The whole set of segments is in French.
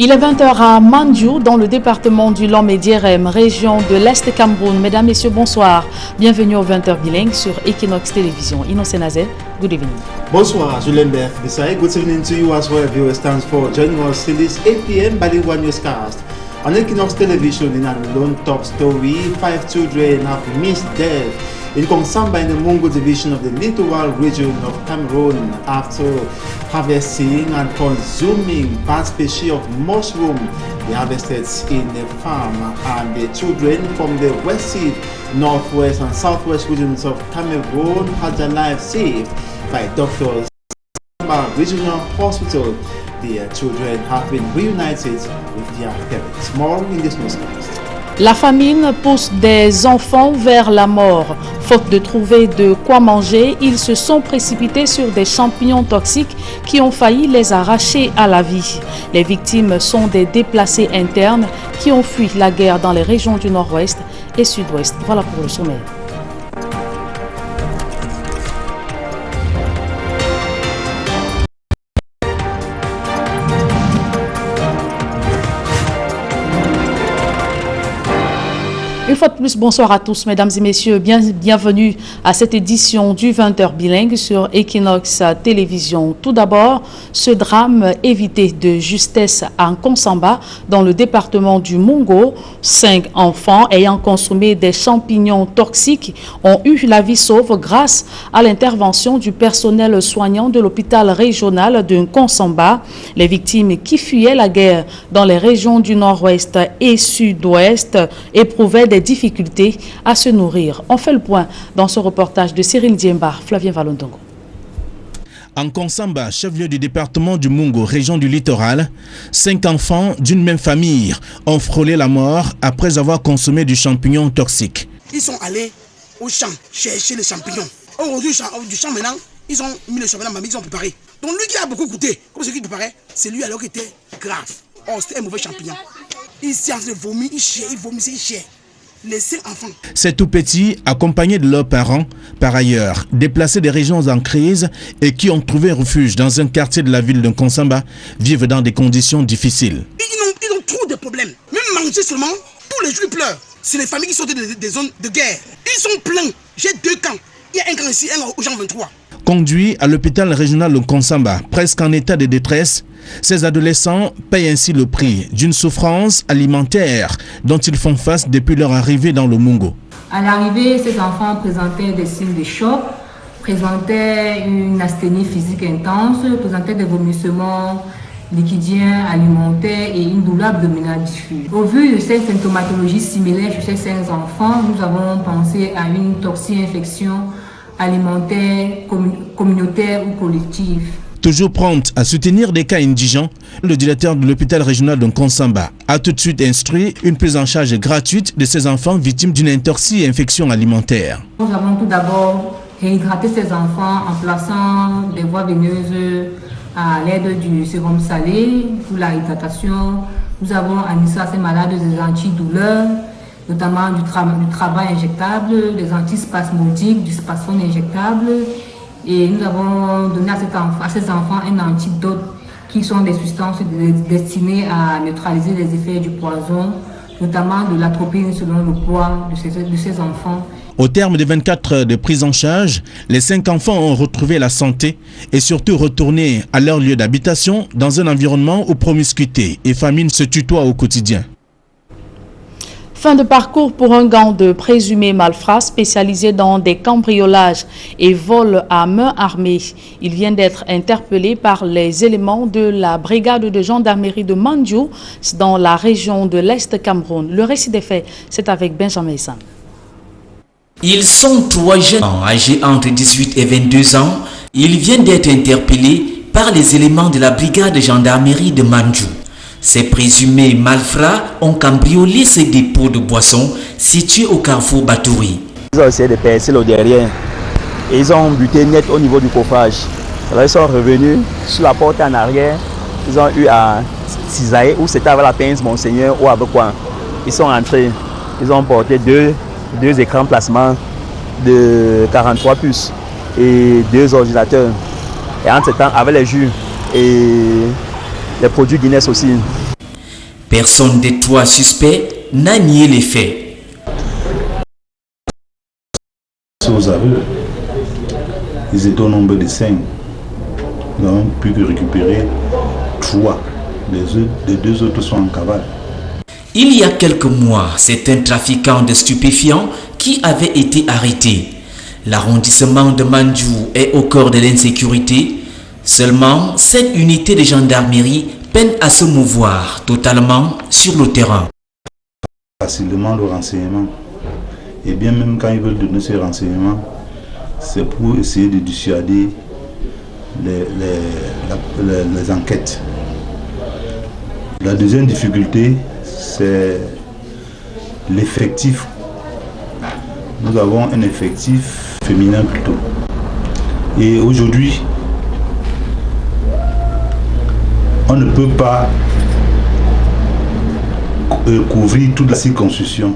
Il est 20h à Mandjou, dans le département du Lom et d'Irem, région de l'Est Cameroun. Mesdames, Messieurs, bonsoir. Bienvenue au 20h bilingue sur Equinox Télévision. Innocent Nazé, good evening. Bonsoir, Julien Bert. Good evening to you as well, viewers. Thanks for joining us till this 8 p.m. bilingual newscast. On Equinox Television, in a lone top story, 5 children have missed death in Konsamba in the Mungo division of the Littoral region of Cameroon after harvesting and consuming bad species of mushroom they harvested in the farm. And the children from the west, northwest and southwest regions of Cameroon had their lives saved by doctors at the Regional Hospital. The children have been reunited with their parents. More in this newscast. La famine pousse des enfants vers la mort. Faute de trouver de quoi manger, ils se sont précipités sur des champignons toxiques qui ont failli les arracher à la vie. Les victimes sont des déplacés internes qui ont fui la guerre dans les régions du nord-ouest et sud-ouest. Voilà pour le sommaire. Une fois de plus, bonsoir à tous, mesdames et messieurs. Bienvenue à cette édition du 20h bilingue sur Equinox Télévision. Tout d'abord, ce drame évité de justesse en Konsamba, dans le département du Mungo. 5 enfants ayant consommé des champignons toxiques ont eu la vie sauve grâce à l'intervention du personnel soignant de l'hôpital régional de Konsamba. Les victimes qui fuyaient la guerre dans les régions du nord-ouest et sud-ouest éprouvaient des difficultés à se nourrir. On fait le point dans ce reportage de Cyril Diemba, Flavien Valondongo. En Konsamba, chef-lieu du département du Mungo, région du littoral, 5 enfants d'une même famille ont frôlé la mort après avoir consommé du champignon toxique. Ils sont allés au champ chercher les champignons. Aujourd'hui, du champ maintenant, ils ont mis les champignons, ils ont préparé. Donc lui qui a beaucoup coûté, comme ce qu'il préparait, c'est lui alors qui était grave. Oh, c'était un mauvais champignon. Il s'est en train de vomir, il chiait, il vomissait, il chiait. Les 5 enfants. Ces tout petits, accompagnés de leurs parents, par ailleurs, déplacés des régions en crise et qui ont trouvé refuge dans un quartier de la ville de Konsamba, vivent dans des conditions difficiles. Ils ont trop de problèmes. Même manger seulement, tous les jours ils pleurent. C'est les familles qui sortent des zones de guerre. Ils sont pleins. J'ai 2 camps. Il y a un camp ici, un au Jean 23. Conduits à l'hôpital régional de Konsamba, presque en état de détresse, ces adolescents payent ainsi le prix d'une souffrance alimentaire dont ils font face depuis leur arrivée dans le Mungo. À l'arrivée, ces enfants présentaient des signes de choc, présentaient une asthénie physique intense, présentaient des vomissements liquidiens, alimentaires et une douleur abdominale diffuse. Au vu de ces symptomatologies similaires chez ces 5 enfants, nous avons pensé à une toxi-infection alimentaire, communautaire ou collective. Toujours prompte à soutenir des cas indigents, le directeur de l'hôpital régional de Konsamba a tout de suite instruit une prise en charge gratuite de ces enfants victimes d'une intoxi-infection alimentaire. Nous avons tout d'abord réhydraté ces enfants en plaçant des voies veineuses à l'aide du sérum salé pour la réhydratation. Nous avons administré à ces malades des antidouleurs, notamment du travail injectable, des antispasmodiques, du spasmone injectable. Et nous avons donné à ces enfants un antidote qui sont des substances destinées à neutraliser les effets du poison, notamment de l'atropine selon le poids de ces enfants. Au terme de 24 heures de prise en charge, les 5 enfants ont retrouvé la santé et surtout retourné à leur lieu d'habitation dans un environnement où promiscuité et famine se tutoient au quotidien. Fin de parcours pour un gang de présumés malfrats spécialisés dans des cambriolages et vols à main armée. Il vient d'être interpellé par les éléments de la brigade de gendarmerie de Mandjou dans la région de l'Est Cameroun. Le récit des faits, c'est avec Benjamin Sam. Ils sont 3 jeunes âgés entre 18 et 22 ans. Ils viennent d'être interpellés par les éléments de la brigade de gendarmerie de Mandjou. Ces présumés malfrats ont cambriolé ces dépôts de boissons situés au carrefour Batouri. Ils ont essayé de percer le derrière et ils ont buté net au niveau du coffrage. Alors ils sont revenus sur la porte en arrière. Ils ont eu à cisailler où c'était avec la pince Monseigneur ou avec quoi. Ils sont entrés. Ils ont porté deux écrans placement de 43 puces et 2 ordinateurs. Et entre ce temps, avec les jus et les produits Guinness aussi. Personne des trois suspects n'a nié les faits. Aux aveux, ils étaient au nombre de 5. Nous n'avons pu que récupérer 3. Les 2 autres sont en cavale. Il y a quelques mois, c'est un trafiquant de stupéfiants qui avait été arrêté. L'arrondissement de Mandjou est au cœur de l'insécurité. Seulement, cette unité de gendarmerie peine à se mouvoir totalement sur le terrain. Facilement le renseignement. Et bien même quand ils veulent donner ces renseignements, c'est pour essayer de dissuader les enquêtes. La deuxième difficulté, c'est l'effectif. Nous avons un effectif féminin plutôt. Et aujourd'hui, on ne peut pas couvrir toute la circonscription.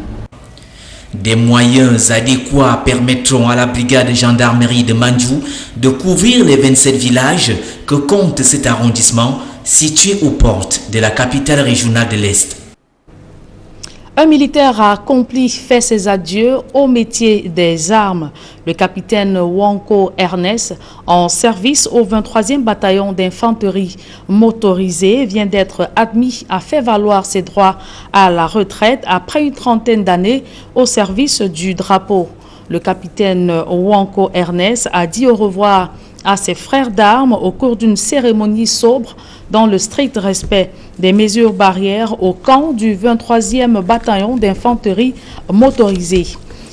Des moyens adéquats permettront à la brigade de gendarmerie de Mandjou de couvrir les 27 villages que compte cet arrondissement situé aux portes de la capitale régionale de l'Est. Un militaire a fait ses adieux au métier des armes. Le capitaine Wanko Ernest, en service au 23e bataillon d'infanterie motorisée, vient d'être admis à faire valoir ses droits à la retraite après une trentaine d'années au service du drapeau. Le capitaine Wanko Ernest a dit au revoir à ses frères d'armes au cours d'une cérémonie sobre dans le strict respect des mesures barrières au camp du 23e bataillon d'infanterie motorisée.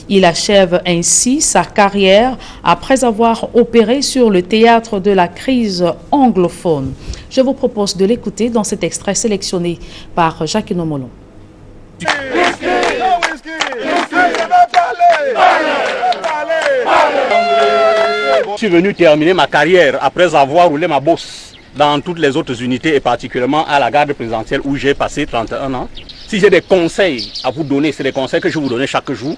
Il achève ainsi sa carrière après avoir opéré sur le théâtre de la crise anglophone. Je vous propose de l'écouter dans cet extrait sélectionné par Jacques Nomolon. Je suis venu terminer ma carrière après avoir roulé ma bosse dans toutes les autres unités et particulièrement à la garde présidentielle où j'ai passé 31 ans. Si j'ai des conseils à vous donner, c'est des conseils que je vous donne chaque jour,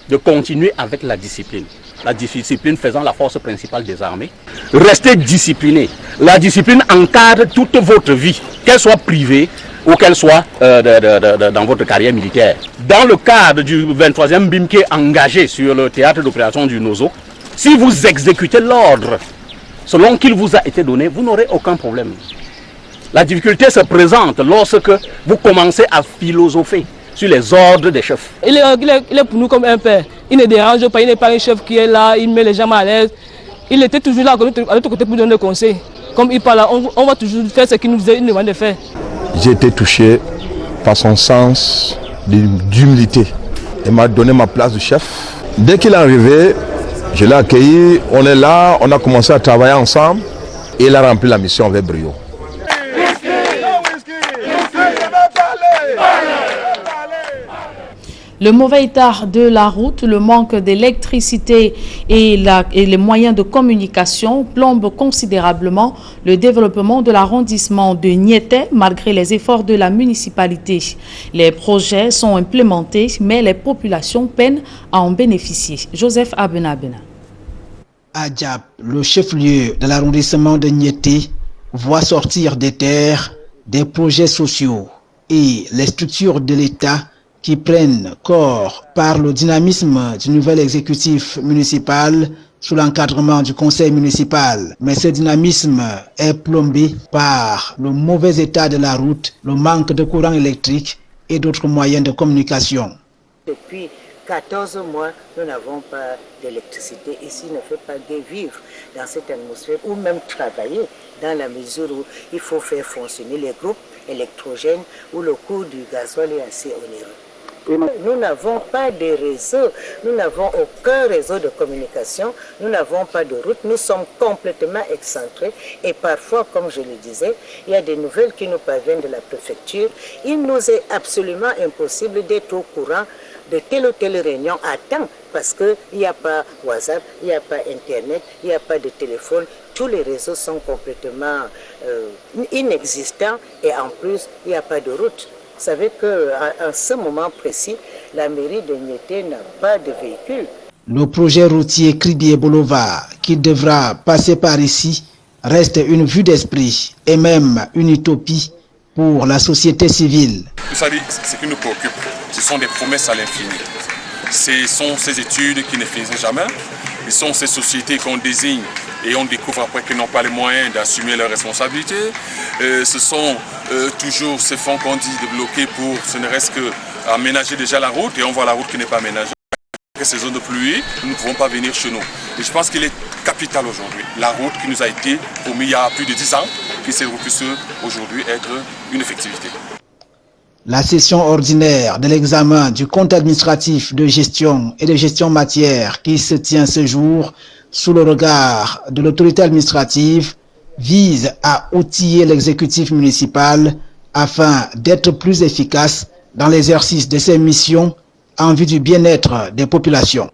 de continuer avec la discipline. La discipline faisant la force principale des armées. Restez discipliné. La discipline encadre toute votre vie, qu'elle soit privée ou qu'elle soit dans votre carrière militaire. Dans le cadre du 23e BIM qui est engagé sur le théâtre d'opération du Nozo, si vous exécutez l'ordre selon qu'il vous a été donné, vous n'aurez aucun problème. La difficulté se présente lorsque vous commencez à philosopher sur les ordres des chefs. Il est pour nous comme un père. Il ne dérange pas, il n'est pas un chef qui est là, il met les gens à l'aise. Il était toujours là à notre côté pour donner des conseils. Comme il parle, on va toujours faire ce qu'il nous demande de faire. J'ai été touché par son sens d'humilité. Il m'a donné ma place de chef. Dès qu'il est arrivé, je l'ai accueilli, on est là, on a commencé à travailler ensemble et il a rempli la mission avec brio. Le mauvais état de la route, le manque d'électricité et les moyens de communication plombent considérablement le développement de l'arrondissement de Niété malgré les efforts de la municipalité. Les projets sont implémentés, mais les populations peinent à en bénéficier. Joseph Abenabena. À Diap, le chef-lieu de l'arrondissement de Niété voit sortir des terres des projets sociaux et les structures de l'État qui prennent corps par le dynamisme du nouvel exécutif municipal sous l'encadrement du conseil municipal. Mais ce dynamisme est plombé par le mauvais état de la route, le manque de courant électrique et d'autres moyens de communication. Depuis 14 mois, nous n'avons pas d'électricité. Ici, ne fait pas de vivre dans cette atmosphère ou même travailler dans la mesure où il faut faire fonctionner les groupes électrogènes où le coût du gasoil est assez onéreux. Nous n'avons pas de réseau, nous n'avons aucun réseau de communication, nous n'avons pas de route, nous sommes complètement excentrés et parfois, comme je le disais, il y a des nouvelles qui nous parviennent de la préfecture. Il nous est absolument impossible d'être au courant de telle ou telle réunion à temps parce qu'il n'y a pas WhatsApp, il n'y a pas Internet, il n'y a pas de téléphone. Tous les réseaux sont complètement inexistants et en plus, il n'y a pas de route. Vous savez qu'à ce moment précis, la mairie de Niété n'a pas de véhicule. Le projet routier Kribié-Bolova, qui devra passer par ici, reste une vue d'esprit et même une utopie pour la société civile. Vous savez, ce qui nous préoccupe, ce sont des promesses à l'infini. Ce sont ces études qui ne finissent jamais. Ce sont ces sociétés qu'on désigne et on découvre après qu'ils n'ont pas les moyens d'assumer leurs responsabilités. Ce sont toujours ces fonds qu'on dit débloqués pour, ce ne reste que aménager déjà la route, et on voit la route qui n'est pas aménagée. Ces zones de pluie, nous ne pouvons pas venir chez nous. Et je pense qu'il est capital aujourd'hui. La route qui nous a été promise il y a plus de 10 ans, qui puisse aujourd'hui être une effectivité. La session ordinaire de l'examen du compte administratif de gestion et de gestion matière qui se tient ce jour sous le regard de l'autorité administrative vise à outiller l'exécutif municipal afin d'être plus efficace dans l'exercice de ses missions en vue du bien-être des populations.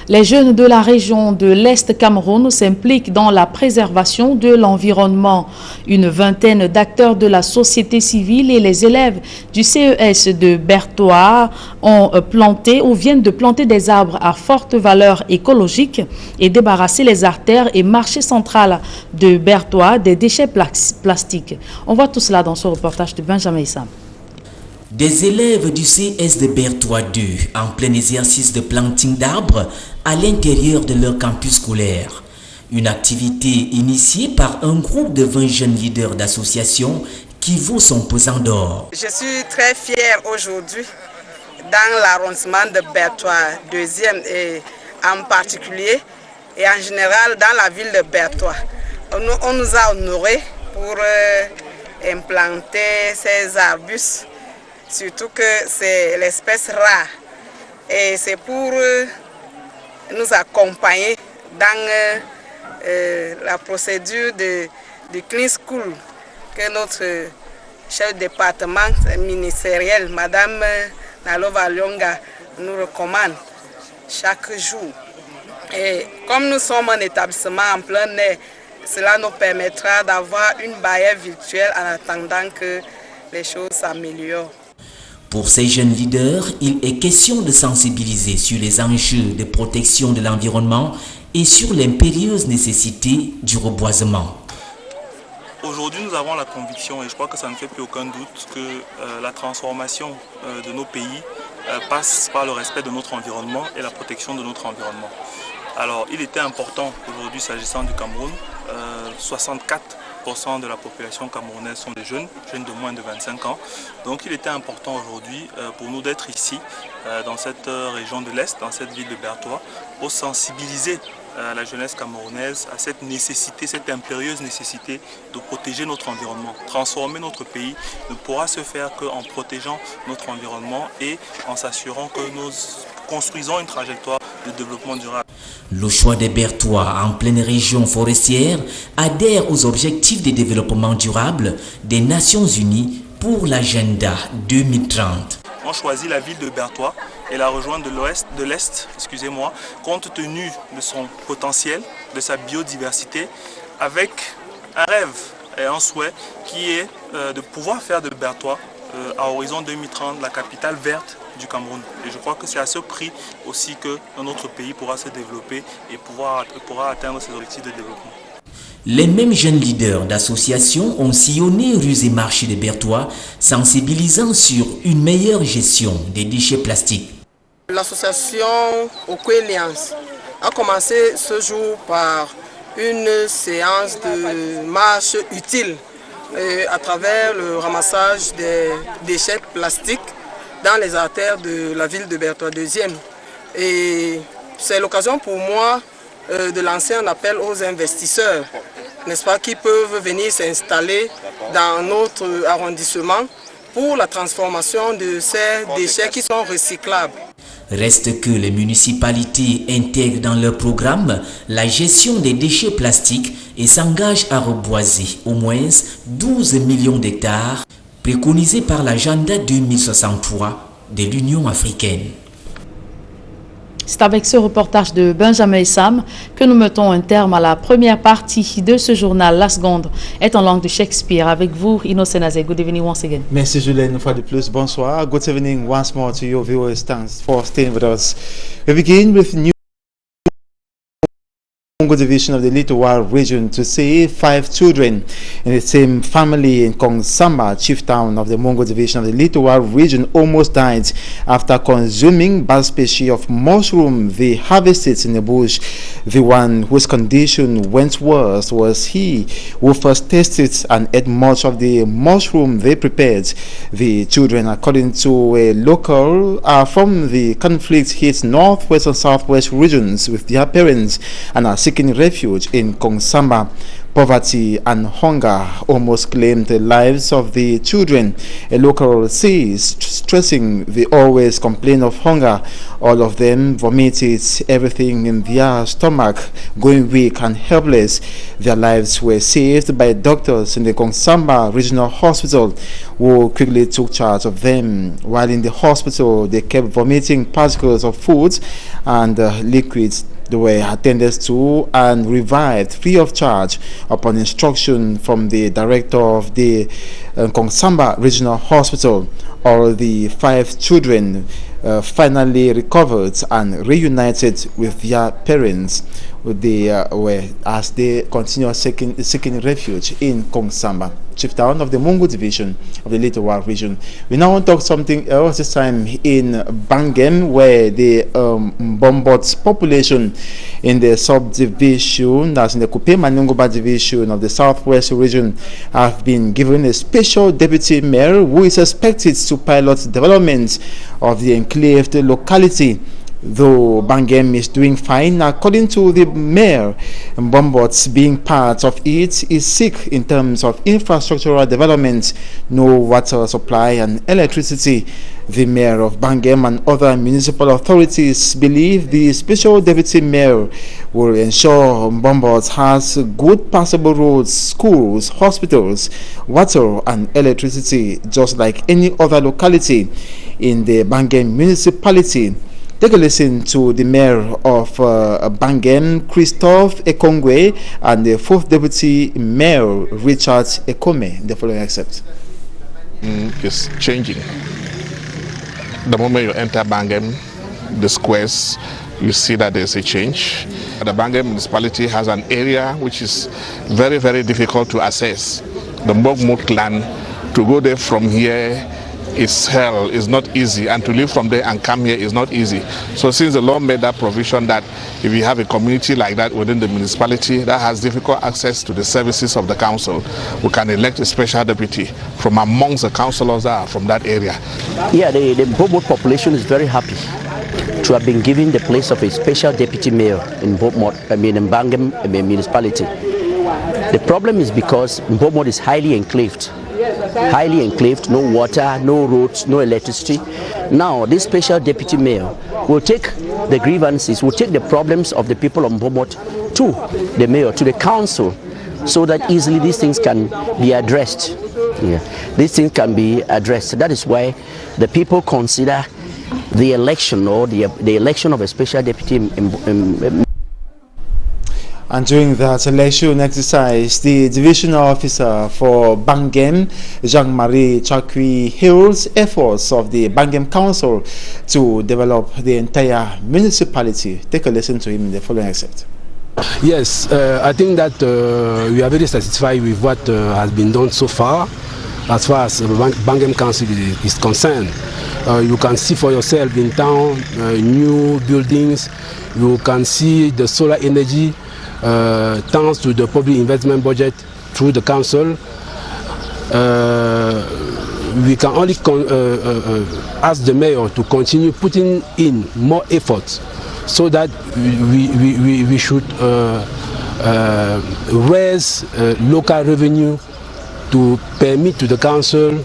Les jeunes de la région de l'Est Cameroun s'impliquent dans la préservation de l'environnement. Une vingtaine d'acteurs de la société civile et les élèves du CES de Bertois ont planté ou viennent de planter des arbres à forte valeur écologique et débarrasser les artères et marchés centrales de Bertois des déchets plastiques. On voit tout cela dans ce reportage de Benjamin Issam. Des élèves du CS de Bertois 2 en plein exercice de planting d'arbres à l'intérieur de leur campus scolaire. Une activité initiée par un groupe de 20 jeunes leaders d'associations qui vaut son pesant d'or. Je suis très fière aujourd'hui dans l'arrondissement de Bertois 2e et en particulier et en général dans la ville de Bertois. On nous a honorés pour implanter ces arbustes. Surtout que c'est l'espèce rare et c'est pour nous accompagner dans la procédure de Clean School que notre chef de département ministériel, Madame Nalova Lyonga, nous recommande chaque jour. Et comme nous sommes un établissement en plein air, cela nous permettra d'avoir une barrière virtuelle en attendant que les choses s'améliorent. Pour ces jeunes leaders, il est question de sensibiliser sur les enjeux de protection de l'environnement et sur l'impérieuse nécessité du reboisement. Aujourd'hui, nous avons la conviction, et je crois que ça ne fait plus aucun doute, que la transformation de nos pays passe par le respect de notre environnement et la protection de notre environnement. Alors, il était important aujourd'hui, s'agissant du Cameroun, 64% de la population camerounaise sont des jeunes de moins de 25 ans. Donc il était important aujourd'hui pour nous d'être ici, dans cette région de l'Est, dans cette ville de Bertois, pour sensibiliser la jeunesse camerounaise à cette nécessité, cette impérieuse nécessité de protéger notre environnement. Transformer notre pays ne pourra se faire qu'en protégeant notre environnement et en s'assurant que nous construisons une trajectoire de développement durable. Le choix des Bertois en pleine région forestière adhère aux objectifs de développement durable des Nations Unies pour l'agenda 2030. On choisit la ville de Bertois et la rejoindre de l'Est, compte tenu de son potentiel, de sa biodiversité, avec un rêve et un souhait qui est de pouvoir faire de Bertois, à horizon 2030, la capitale verte du Cameroun. Et je crois que c'est à ce prix aussi que notre pays pourra se développer et pourra atteindre ses objectifs de développement. Les mêmes jeunes leaders d'associations ont sillonné rues et marchés de Bertois, sensibilisant sur une meilleure gestion des déchets plastiques. L'association Okwelians a commencé ce jour par une séance de marche utile à travers le ramassage des déchets plastiques dans les artères de la ville de Bertois 2e. Et c'est l'occasion pour moi de lancer un appel aux investisseurs, n'est-ce pas, qui peuvent venir s'installer dans notre arrondissement pour la transformation de ces déchets qui sont recyclables. Reste que les municipalités intègrent dans leur programme la gestion des déchets plastiques et s'engagent à reboiser au moins 12 millions d'hectares préconisés par l'agenda 2063 de l'Union africaine. C'est avec ce reportage de Benjamin Issam que nous mettons un terme à la première partie de ce journal. La seconde est en langue de Shakespeare. Avec vous, Innocent Azé. Good evening once again. Merci Julien, une fois de plus. Bonsoir. Good evening once more to your viewers. Thanks for staying with us. We begin with news. Mungo division of the Litowa region to see 5 children in the same family in Kongsamba, chief town of the Mungo division of the Litowa region, almost died after consuming bad species of mushroom they harvested in the bush. The one whose condition went worse was he who first tasted and ate much of the mushroom they prepared. The children, according to a local, are from the conflict-hit northwest and southwest regions with their parents and are seeking refuge in Kongsamba. Poverty and hunger almost claimed the lives of the children. A local says, stressing they always complain of hunger. All of them vomited everything in their stomach, going weak and helpless. Their lives were saved by doctors in the Kongsamba Regional Hospital, who quickly took charge of them. While in the hospital, they kept vomiting particles of food and liquids. They were attended to and revived free of charge upon instruction from the director of the Kongsamba Regional Hospital. All the 5 children finally recovered and reunited with their parents as they continue seeking refuge in Kongsamba, chief town of the Mungo division of the Litowa region. We now want to talk something else, this time in Bangem, where the Mbombots population in the subdivision, that's in the Kupe-Manungoba division of the southwest region, have been given a special deputy mayor who is expected to pilot development of the enclaved locality. Though Bangem is doing fine, according to the mayor, Mbombots being part of it is sick in terms of infrastructural development, no water supply and electricity. The mayor of Bangem and other municipal authorities believe the special deputy mayor will ensure Mbombots has good passable roads, schools, hospitals, water and electricity, just like any other locality in the Bangem municipality. Take a listen to the mayor of Bangem, Christophe Ekongwe, and the 4th deputy mayor, Richard Ekome. The following excerpt. It's changing. The moment you enter Bangem, the squares, you see that there's a change. The Bangem municipality has an area which is very, very difficult to access. The Mbogmut land, to go there from here, it's hell, it's not easy, and to leave from there and come here is not easy. So since the law made that provision that if you have a community like that within the municipality that has difficult access to the services of the council, we can elect a special deputy from amongst the councillors that are from that area. Yeah, the Mbombots population is very happy to have been given the place of a special deputy mayor in Bangem municipality. The problem is because Mbombots is highly enclaved, no water, no roads, no electricity. Now this special deputy mayor will take the grievances, will take the problems of the people of Mbombots to the mayor, to the council, so that easily these things can be addressed. Yeah. These things can be addressed. That is why the people consider the election or the election of a special deputy And during that election exercise, the divisional officer for Bangem, Jean-Marie Chakwi, hails efforts of the Bangem Council to develop the entire municipality. Take a listen to him in the following excerpt. Yes, I think that we are very satisfied with what has been done so far as Bangem Council is concerned. You can see for yourself in town new buildings. You can see the solar energy thanks to the public investment budget through the council. We can only ask the mayor to continue putting in more efforts so that we should raise local revenue to permit to the council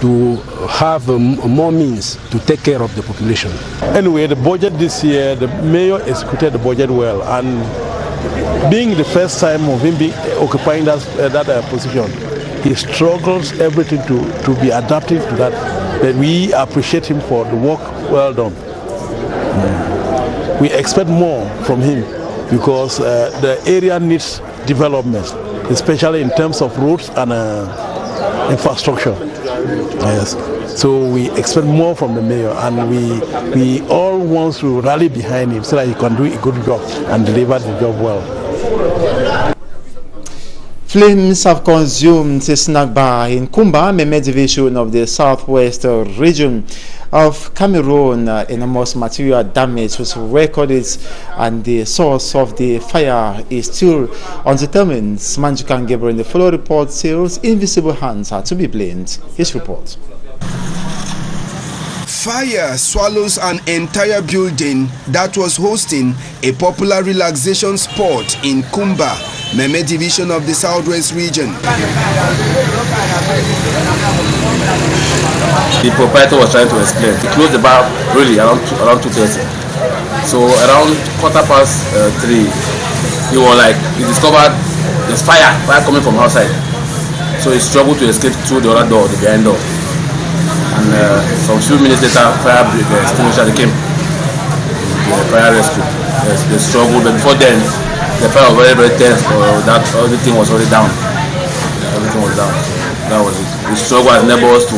to have more means to take care of the population. Anyway, the budget this year, the mayor executed the budget well, and being the first time of him occupying that position, he struggles everything to be adaptive to that. But we appreciate him for the work well done. We expect more from him because the area needs development, especially in terms of roads and infrastructure. Yes. So we expect more from the mayor, and we all want to rally behind him so that he can do a good job and deliver the job well. Flames have consumed a snack bar in Kumba, Meme division of the southwest region of Cameroon. Enormous material damage was recorded and the source of the fire is still undetermined. Manjukan Gabriel in the follow report says invisible hands are to be blamed. His report. Fire swallows an entire building that was hosting a popular relaxation spot in Kumba, Meme division of the southwest region. The proprietor was trying to explain. He closed the bar really around 2:30. So around 3:15, he discovered there's fire coming from outside. So he struggled to escape through the other door, the behind door. And some few minutes later, fire extinguisher came. The fire rescue. They struggled, but before then, the fire was very, very tense. That everything was already down. Everything was down. That was it. We struggled as neighbors to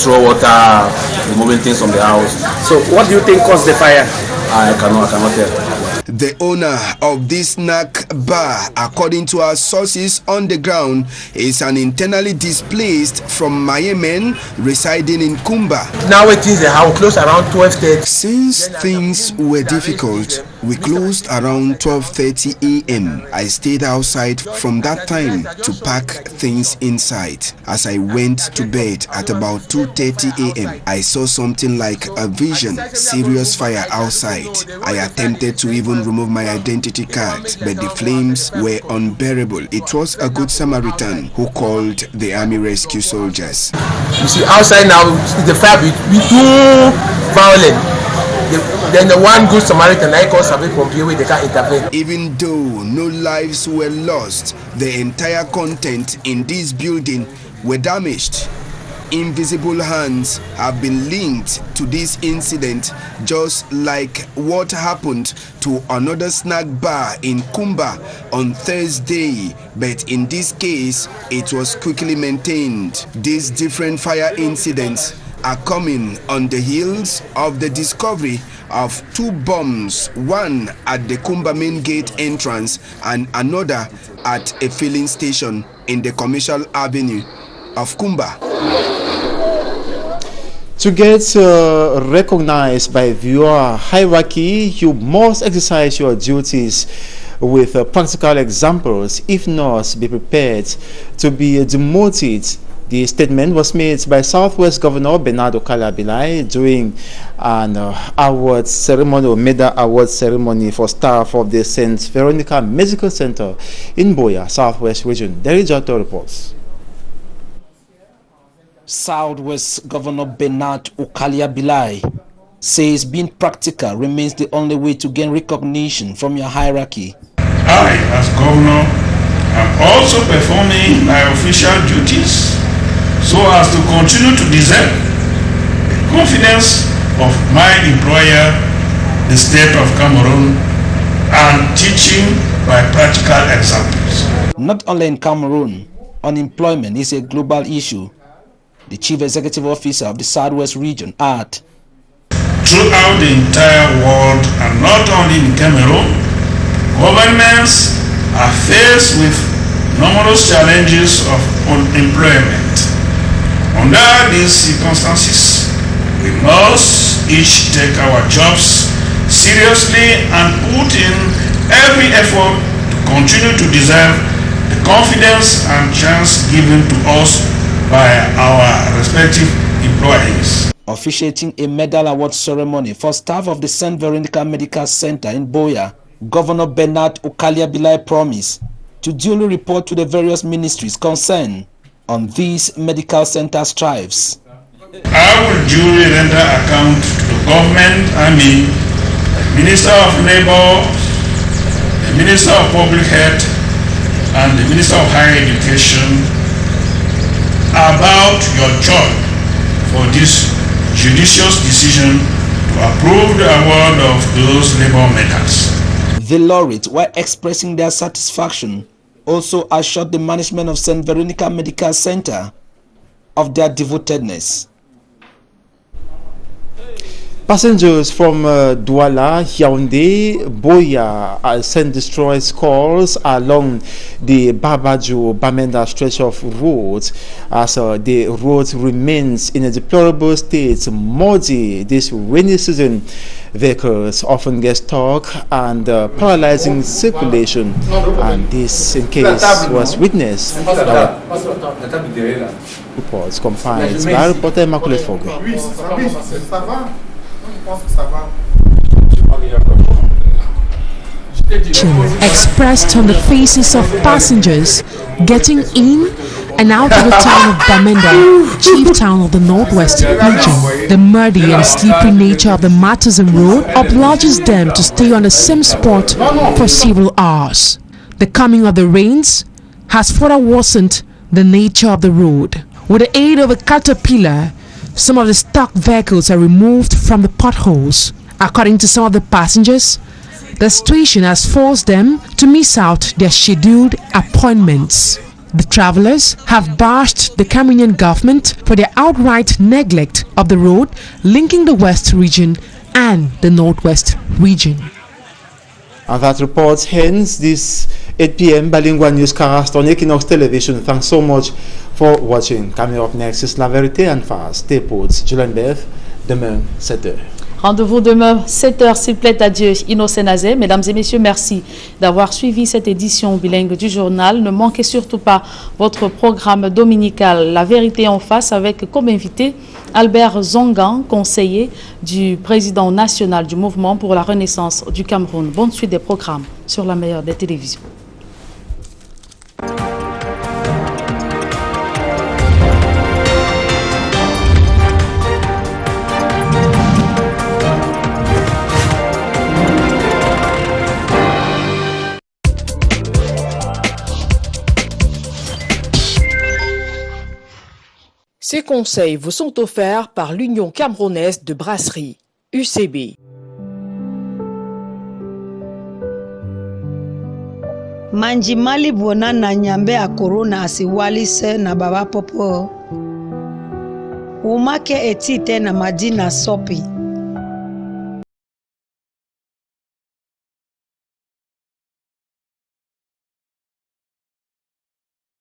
throw water, removing things from the house. So, what do you think caused the fire? I cannot tell. The owner of this snack bar, according to our sources on the ground, is an internally displaced from Mayemen residing in Kumba. Now things are close around 12:30. Since things were difficult, we closed around 12:30 a.m. I stayed outside from that time to pack things inside. As I went to bed at about 2:30 a.m., I saw something like a vision, serious fire outside. I attempted to even remove my identity card, but the flames were unbearable. It was a good Samaritan who called the army rescue soldiers. You see, outside now, the fire be too violent. Then the one good Samaritan, I call Sabi Pompier, they can't intervene. Even though no lives were lost, the entire content in this building were damaged. Invisible hands have been linked to this incident, just like what happened to another snack bar in Kumba on Thursday, but in this case it was quickly maintained. These different fire incidents are coming on the heels of the discovery of 2 bombs, one at the Kumba main gate entrance and another at a filling station in the commercial avenue of Kumba. To get recognized by viewer hierarchy, you must exercise your duties with practical examples. If not, be prepared to be demoted. The statement was made by Southwest Governor Bernard Okalia-Bilai during an award ceremony or medal award ceremony for staff of the St. Veronica Medical Center in Boya, Southwest Region. Derry Jotto reports. Southwest Governor Bernard Okalia-Bilai says being practical remains the only way to gain recognition from your hierarchy. I, as governor, am also performing my official duties so as to continue to deserve the confidence of my employer, the state of Cameroon, and teaching by practical examples. Not only in Cameroon, unemployment is a global issue. The Chief Executive Officer of the Southwest Region adds, throughout the entire world and not only in Cameroon, governments are faced with numerous challenges of unemployment. Under these circumstances, we must each take our jobs seriously and put in every effort to continue to deserve the confidence and chance given to us by our respective employees. Officiating a medal award ceremony for staff of the St. Veronica Medical Center in Boya, Governor Bernard Okalia-Bilai promised to duly report to the various ministries concerned on these medical center strives. I will duly render account to the government, the Minister of Labour, the Minister of Public Health, and the Minister of Higher Education about your joy for this judicious decision to approve the award of those labor medals. The laureates, while expressing their satisfaction, also assured the management of St. Veronica Medical Center of their devotedness. Passengers from Douala, Yaoundé, Boya sent distress calls along the Babadjo-Bamenda stretch of road as the road remains in a deplorable state, muddy this rainy season. Vehicles often get stuck and paralyzing circulation, and this in case was witnessed. Reports compiled by reporter Immaculate Fogwe. Expressed on the faces of passengers getting in and out of the town of Bamenda, chief town of the Northwest region. The muddy and slippery nature of the Matazam Road obliges them to stay on the same spot for several hours. The coming of the rains has further worsened the nature of the road. With the aid of a caterpillar, some of the stuck vehicles are removed from the potholes. According to some of the passengers, the situation has forced them to miss out their scheduled appointments. The travelers have bashed the Cameroonian government for their outright neglect of the road linking the West region and the Northwest region. And that report ends this 8 p.m. bilingual newscast on Equinox Television. Thanks so much for watching. Coming up next is La Vérité en face. Stay put. Julian Beth, demain 7h. Rendez-vous demain 7h s'il plaît à Dieu. Innocent Nazé, mesdames et messieurs, merci d'avoir suivi cette édition bilingue du journal. Ne manquez surtout pas votre programme dominical La Vérité en face avec comme invité Albert Zongan, conseiller du président national du mouvement pour la renaissance du Cameroun. Bonne suite des programmes sur la meilleure des télévisions. Ces conseils vous sont offerts par l'Union camerounaise de brasserie, UCB. Manjimali bona na nyambe a corona asiwalise na baba popo. Umake etite na madina sopi.